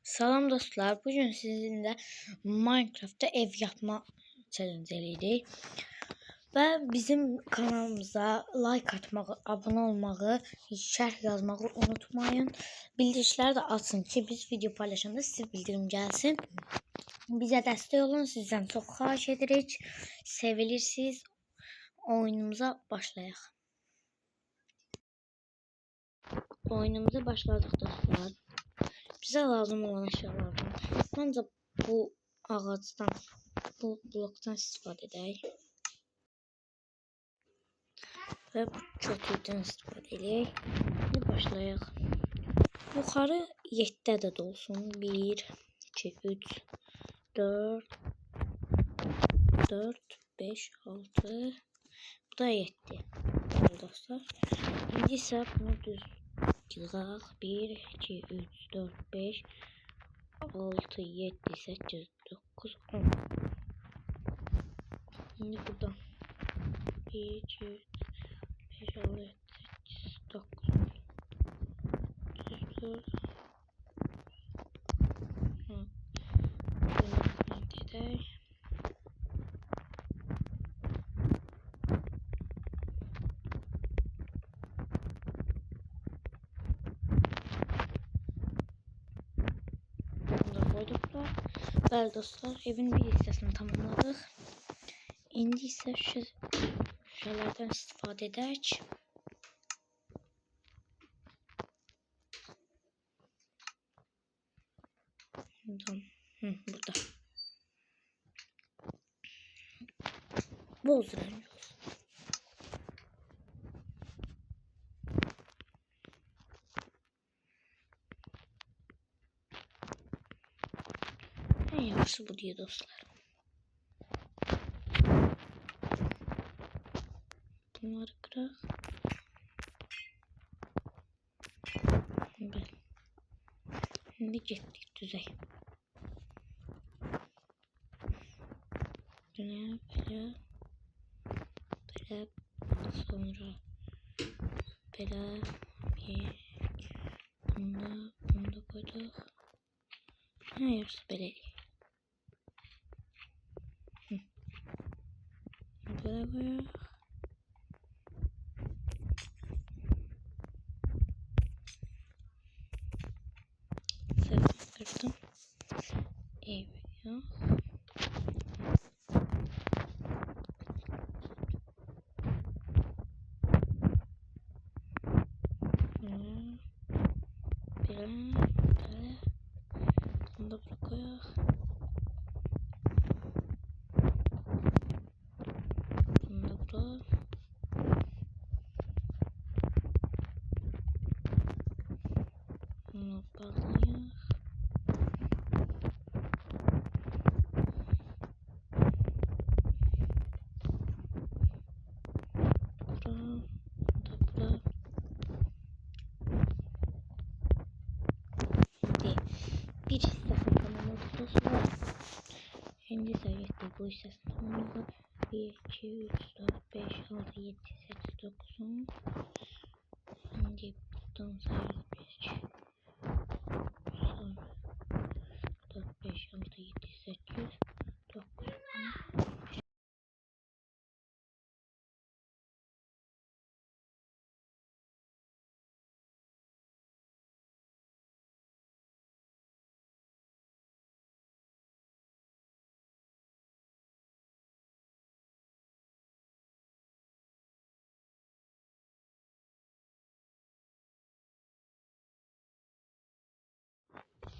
Salam dostlar, bugün sizinle Minecraft'ta ev yapma challenge edirik. Ve bizim kanalımıza like atmağı, abone olmağı, şərh yazmağı unutmayın. Bildirişləri də açın ki, biz video paylaşanda siz bildirim gəlsin. Bizə dəstək olun, sizdən çox xahiş edirik. Sevilirsiniz. Oyunumuza başlayaq. Oyunumuza başladık dostlar. Bize lazım olan eşyalardan. Bence bu ağaçtan, bu bloktan istifadə edək. Və bu kötüdən istifadə edək. Şimdi başlayaq. Yuxarı 7 ədəd olsun. 1, 2, 3, 4, 5, 6. Bu da 7. Dostlar. İndi isə bunu düz yığaq. 1, 2, 3, 4, 5, 6, 7, 8, 9, 10. Şimdi buradan 1, 2, 3, 5, 6, 7, 8, 9, 10. Bəli dostlar, evin bir hissəsini tamamladıq. İndi isə şu şeylərdən istifadə edək. Burada. Boz renk olsun. En yaxşısı bu diye dostlar. Bunları kıraq. Bəli. Şimdi getdik düzək. Dünya belə. Belə. Sonra belə. Bunda koyduk. Hayır, belə. Belə koyaq. Kırdım. Ev yok. Böyle. Bunu da bırakıyor. Bunu da bırak. Bunu bağlıyor. Bir hissəsini tamamladık dostlar. Şimdi isə getdik bu hissəsini tamamladık. 1, 2, 3, 4, 5, 6, 7, 8, 9, 10. Şimdi buradan sayırız 1, 2, 4, 5, 6, 7, 8, 9, 10.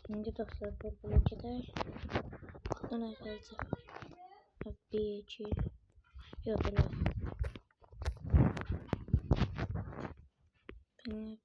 Şimdi dostlar böyle gider. Buradan arkadaşlar 1, 2, yok böyle. Bana.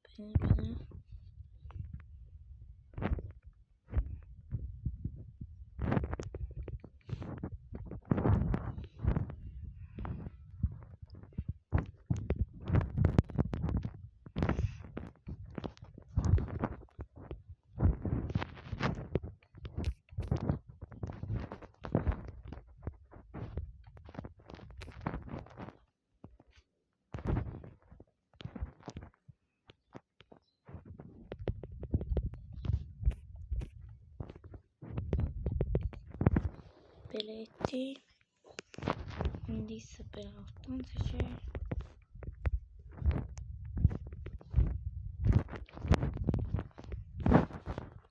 belə etdik. İndi isə belə altdan çəkək.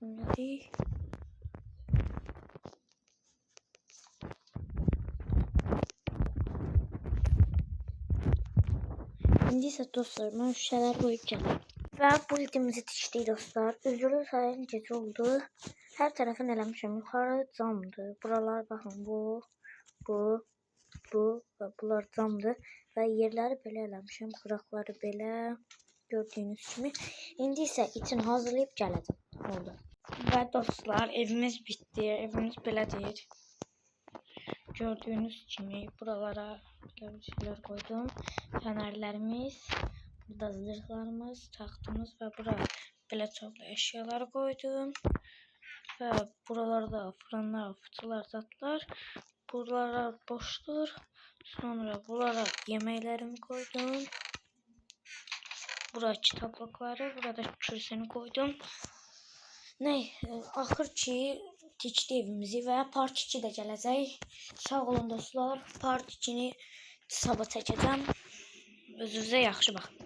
Dedik. İndi isə dostlar, mən şüşələr qoyub gəldim. Və bu videomuzu tikdik dostlar. Üzrlü sayın gecə oldu. Hər tərəfin eləmişəm. Yuxarı camdır. Buralar baxın, bu və bunlar camdır. Və yerləri belə eləmişəm. Qıraqları belə gördüyünüz kimi. İndi isə için hazırlayıb gələcəm. Oldu. Və dostlar, evimiz bitdi. Evimiz belədir. Gördüyünüz kimi buralara belə bir şeylər qoydum. Fənərlərimiz, burada zırhlarımız, taxtımız və bura belə çoxlu əşyaları qoydum. Və buralarda fırınlar, fıçılar, zatlar. Buralar boşdur. Sonra buralara yeməklərimi koydum. Bura kitaplıkları, burada kürsünü koydum. Axır ki tikdi evimizi və part 2 də gələcək. Sağ olun dostlar. Part 2-ni sabah çəkəcəm. Özünüzə yaxşı baxın.